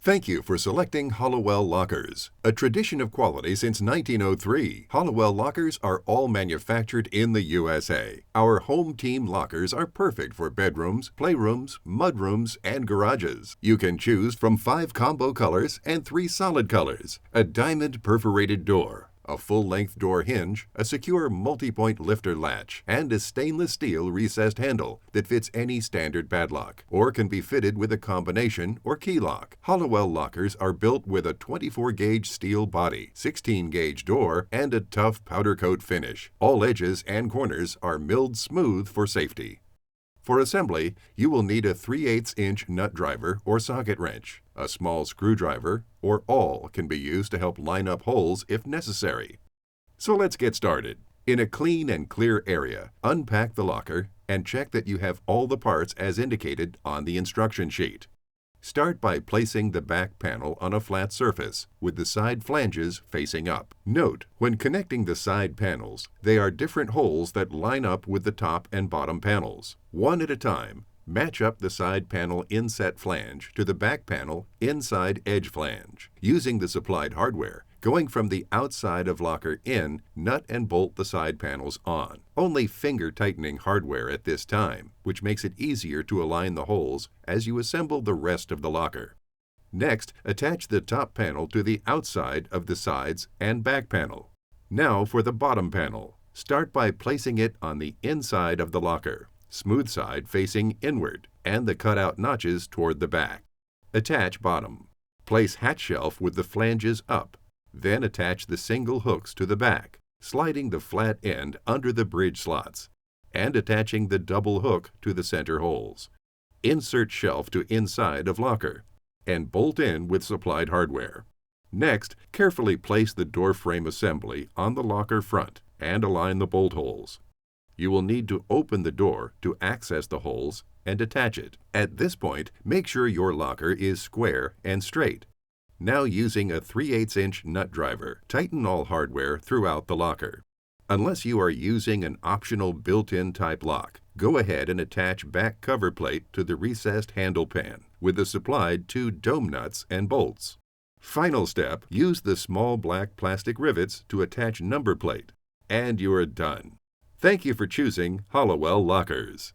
Thank you for selecting Hallowell Lockers. A tradition of quality since 1903, Hallowell Lockers are all manufactured in the USA. Our home team lockers are perfect for bedrooms, playrooms, mudrooms, and garages. You can choose from 5 combo colors and 3 solid colors, a diamond perforated door, a full-length door hinge, a secure multi-point lifter latch, and a stainless steel recessed handle that fits any standard padlock, or can be fitted with a combination or key lock. Hallowell lockers are built with a 24-gauge steel body, 16-gauge door, and a tough powder coat finish. All edges and corners are milled smooth for safety. For assembly, you will need a 3/8-inch nut driver or socket wrench. A small screwdriver or awl can be used to help line up holes if necessary. So let's get started. In a clean and clear area, unpack the locker and check that you have all the parts as indicated on the instruction sheet. Start by placing the back panel on a flat surface with the side flanges facing up. Note, when connecting the side panels, they are different holes that line up with the top and bottom panels. One at a time, match up the side panel inset flange to the back panel inside edge flange. Using the supplied hardware, going from the outside of locker in, nut and bolt the side panels on. Only finger-tightening hardware at this time, which makes it easier to align the holes as you assemble the rest of the locker. Next, attach the top panel to the outside of the sides and back panel. Now for the bottom panel. Start by placing it on the inside of the locker, smooth side facing inward, and the cutout notches toward the back. Attach bottom. Place hatch shelf with the flanges up. Then attach the single hooks to the back, sliding the flat end under the bridge slots, and attaching the double hook to the center holes. Insert shelf to inside of locker, and bolt in with supplied hardware. Next, carefully place the door frame assembly on the locker front and align the bolt holes. You will need to open the door to access the holes and attach it. At this point, make sure your locker is square and straight. Now using a 3/8-inch nut driver, tighten all hardware throughout the locker. Unless you are using an optional built-in type lock, go ahead and attach back cover plate to the recessed handle pan with the supplied 2 dome nuts and bolts. Final step, use the small black plastic rivets to attach number plate, and you are done. Thank you for choosing Hallowell Lockers.